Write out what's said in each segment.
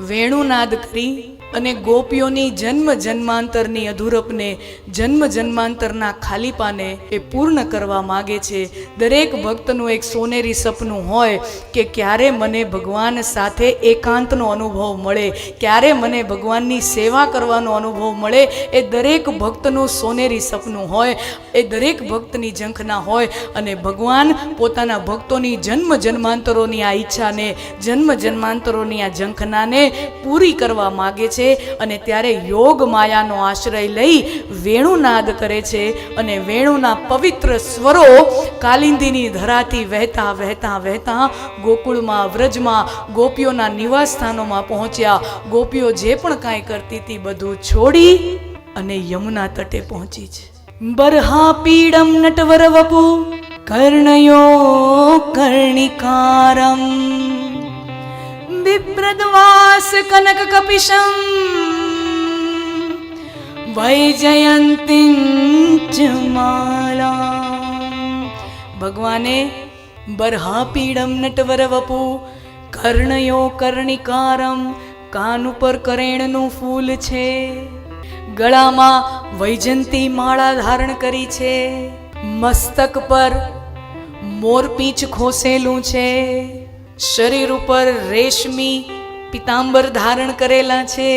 વેણુનાદ કરી અને ગોપીઓની જન્મ જન્માંતરની અધૂરપને, જન્મ જન્માંતરના ખાલીપાને એ પૂર્ણ કરવા માગે છે. દરેક ભક્તનું એક સોનેરી સપનું હોય કે ક્યારે મને ભગવાન સાથે એકાંતનો અનુભવ મળે, ક્યારે મને ભગવાનની સેવા કરવાનો અનુભવ મળે. એ દરેક ભક્તનું સોનેરી સપનું હોય, એ દરેક ભક્તની ઝંખના હોય. અને ભગવાન પોતાના ભક્તોની જન્મ જન્માંતરોની આ ઈચ્છાને, જન્મ જન્માંતરોની આ ઝંખનાને પૂરી કરવા માગે છે. અને ત્યારે યોગ માયાનો આશ્રય લઈ વેણુનાદ કરે છે. અને વેણુના પવિત્ર સ્વરો કાલિંદીની ધરાથી વહેતા વહેતા વહેતા ગોકુળમાં, વ્રજમાં, ગોપીઓના નિવાસ સ્થાનોમાં પહોંચ્યા. ગોપીઓ જે પણ કાંઈ કરતી હતી બધું છોડી અને યમુના તટે પહોંચી છે. બરહા પીડમ નટવર વપુ કર્ણયો કર્ણિકારમ બિભ્રદવાસ કનક કપિશમ વૈજયંતીં ચ માલા. ભગવાને બરહાપીડમ નટવર વપુ કર્ણયો કર્ણિકારમ, કાન ઉપર કરેણનું ફૂલ છે, ગળામાં વૈજયંતી માળા ધારણ કરી છે, મસ્તક પર મોરપીંછ ખોસેલું છે, શરીર ઉપર રેશમી પિતાંબર ધારણ કરેલા છે.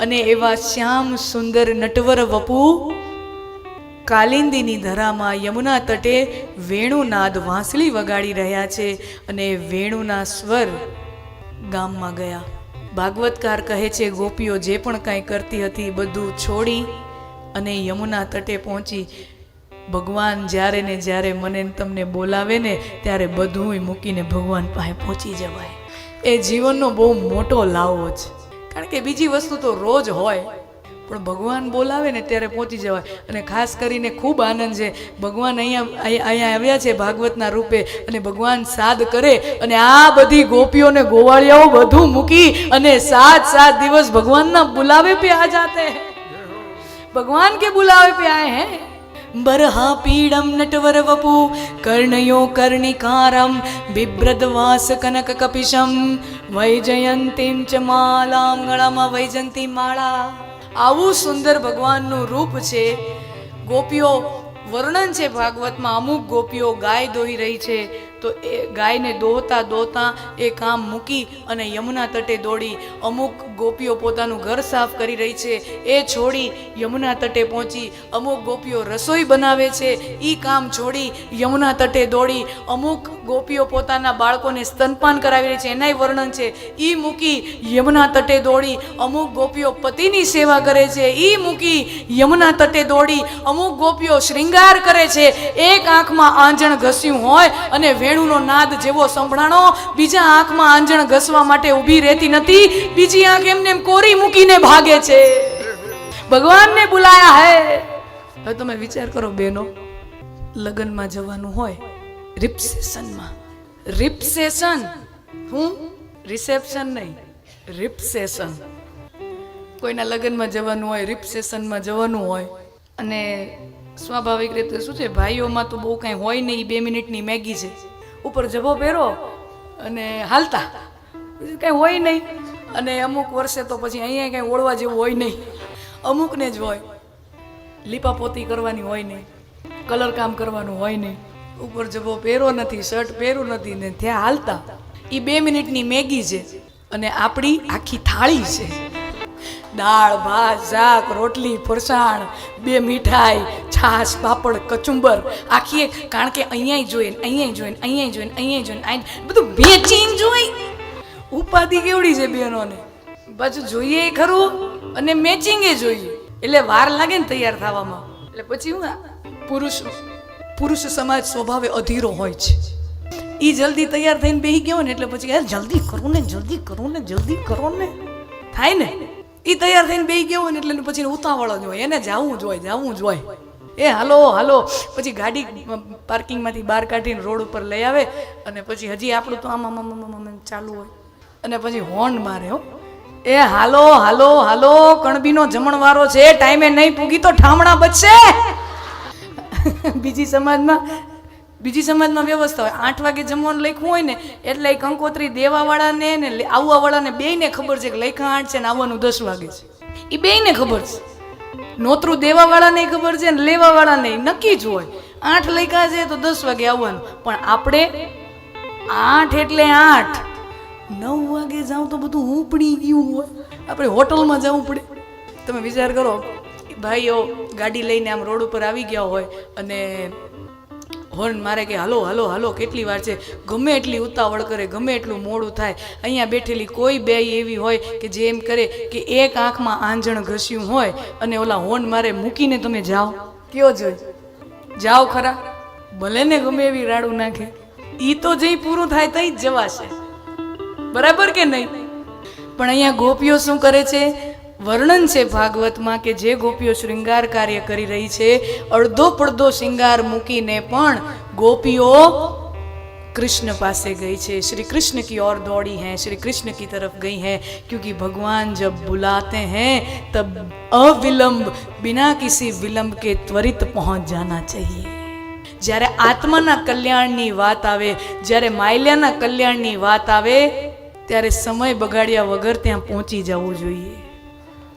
અને એવા શ્યામ સુંદર નટવર વપુ કાલિંદીની ધરામાં યમુના તટે વેણુનાદ વાંસળી વગાડી રહ્યા છે. અને વેણુના સ્વર ગામમાં ગયા. ભાગવતકાર કહે છે ગોપીઓ જે પણ કાંઈ કરતી હતી બધું છોડી અને યમુના તટે પહોંચી. ભગવાન જ્યારે ને જ્યારે મને તમને બોલાવે ને ત્યારે બધું મૂકીને ભગવાન પાસે પહોંચી જવાય. એ જીવનનો બહુ મોટો લાવો છે. કારણ કે બીજી વસ્તુ તો રોજ હોય, પણ ભગવાન બોલાવે ને ત્યારે પહોંચી જવાય. અને ખાસ કરીને ખૂબ આનંદ છે, ભગવાન અહીંયા આવ્યા છે ભાગવતના રૂપે. અને ભગવાન સાદ કરે અને આ બધી ગોપીઓને ગોવાળિયાઓ બધું મૂકી અને 7 દિવસ ભગવાનના બુલાવે पे आ जाते हैं. भगवान के बुलावे पे आए हैं. बरहा पीडम नटवर वपु कर्णयो कर्णिकारम बिभ्रदवास कनक कपिशम वैजयंतीं च मालां. गळाમાં વૈજયંતી માળા. આવું સુંદર ભગવાનનું રૂપ છે. ગોપીઓ વર્ણન છે ભાગવતમાં. અમુક ગોપીઓ ગાય દોહી રહી છે તો એ ગાયને દોહતા દોહતા એ કામ મૂકી અને યમુના તટે દોડી. અમુક ગોપીઓ પોતાનું ઘર સાફ કરી રહી છે એ છોડી યમુના તટે પહોંચી. અમુક ગોપીઓ રસોઈ બનાવે છે એ કામ છોડી યમુના તટે દોડી. અમુક ગોપીઓ પોતાના બાળકોને સ્તનપાન કરાવી રહી છે એનાય વર્ણન છે એ મૂકી યમુના તટે દોડી. અમુક ગોપીઓ પતિની સેવા કરે છે એ મૂકી યમુના તટે દોડી. અમુક ગોપીઓ શ્રૃંગાર કરે છે, એક આંખમાં આંજણ ઘસ્યું હોય અને વેણુનો નાદ જેવો સંભળાણો બીજા આંખમાં આંજણ ઘસવા માટે ઊભી રહેતી નથી, બીજી આંખ એમને કોરી મૂકીને ભાગે છે. ભગવાનને બુલાયા હે. હવે તમે વિચાર કરો બેનો, લગ્નમાં જવાનું હોય, રિસેપ્શનમાં, રિસેપ્શન, હું રિસેપ્શન નહીં, રિસેપ્શન. કોઈના લગ્નમાં જવાનું હોય, રિસેપ્શનમાં જવાનું હોય અને સ્વાભાવિક રીતે શું છે ભાઈઓમાં તો બહુ કાંઈ હોય નહીં, 2 મિનિટની મેગી છે, ઉપર જભો પહેરો અને હાલતા, બીજું કાંઈ હોય નહીં. અને અમુક વર્ષે તો પછી અહીંયા કાંઈ ઓળવા જેવું હોય નહીં, અમુકને જ હોય. લીપાપોતી કરવાની હોય નહીં, કલર કામ કરવાનું હોય નહીં, ઉપર જભો પહેરો નથી, શર્ટ પહેરું નથી ને ત્યાં હાલતા. એ 2 મિનિટની મેગી છે અને આપણી આખી થાળી છે. દાળ, ભાત, શાક, રોટલી, ફરસાણ, 2 મીઠાઈ, છાશ, પાપડ, કચુંબર, આખી. કારણ કે અહીંયા જોઈને, અહીંયા જોઈને, અહીંયા જોઈને, અહીંયા જોઈને, બધું મેચિંગ જોઈ. ઉપાધિ કેવડી છે બહેનોને, પાછું જોઈએ ખરું અને મેચિંગ એ જોઈએ, એટલે વાર લાગે ને તૈયાર થવામાં. એટલે પછી હું પુરુષ સમાજ સ્વભાવે અધીરો હોય છે. એ જલ્દી તૈયાર થઈને બેસી ગયો ને એટલે પછી યાર જલ્દી કરો ને, જલ્દી કરો ને, જલ્દી કરો ને થાય ને. એ તૈયાર થઈને બેસી ગયો ને એટલે પછી ઉતાવળ જ હોય, એને જવું જ હોય. એ હાલો હાલો, પછી ગાડી પાર્કિંગમાંથી બહાર કાઢીને રોડ ઉપર લઈ આવે અને પછી હજી આપણું તો આમ ચાલુ હોય અને પછી હોર્ન મારે. હો એ હાલો હાલો હાલો, કણબીનો જમણવારો છે, ટાઈમે નહીં પૂગી તો ઠામણા બચશે. બીજી સમાજમાં બીજી સમાજમાં વ્યવસ્થા હોય 8 વાગે જમવાનું લખ્યું હોય ને એટલે એ કંકોત્રી દેવાવાળાને ને આવવાવાળાને બેયને ખબર છે કે લખ્યા 8 છે ને આવવાનું 10 વાગે છે. એ બેયને ખબર છે. નોતરું દેવાવાળાને ખબર છે ને લેવાવાળાને નક્કી જ હોય 8 લખ્યા છે તો 10 વાગે આવવાનું. પણ આપણે 8 એટલે 8, 9 વાગે જાઉં તો બધું ઉપડી ગયું હોય, આપણે હોટલમાં જવું પડે. તમે વિચાર કરો, ભાઈઓ ગાડી લઈને આમ રોડ ઉપર આવી ગયા હોય અને હોર્ન મારે કે હાલો હાલો હાલો, કેટલી વાર છે, ગમે એટલી ઉતાવળ કરે, ગમે એટલું મોડું થાય, અહીંયા બેઠેલી કોઈ બે એવી હોય કે જે એમ કરે કે એક આંખમાં આંજણ ઘસ્યું હોય અને ઓલા હોર્ન મારે મૂકીને તમે જાઓ. કયો જોઈ જાઓ ખરા, ભલે ને ગમે એવી રાડું નાખે, ઈ તો જઈ પૂરું થાય તઈ જ જવાશે, બરાબર કે નહીં? પણ અહીંયા ગોપીઓ શું કરે છે? વર્ણન છે ભાગવતમાં કે જે ગોપીઓ શ્રૃંગાર કાર્ય કરી રહી છે, અડધો પડધો શ્રૃંગાર મૂકીને પણ ગોપીઓ कृष्ण पासे गई है, श्री कृष्ण की ओर दौड़ी हैं, श्री कृष्ण की तरफ गई हैं, क्योंकि भगवान जब बुलाते हैं तब अविलंब, बिना किसी विलंब के त्वरित पहुंच जाना चाहिए. જ્યારે આત્માના કલ્યાણની વાત આવે, જ્યારે માયલાના કલ્યાણની વાત આવે, ત્યારે સમય બગાડ્યા વગર ત્યાં પહોંચી જવું જોઈએ.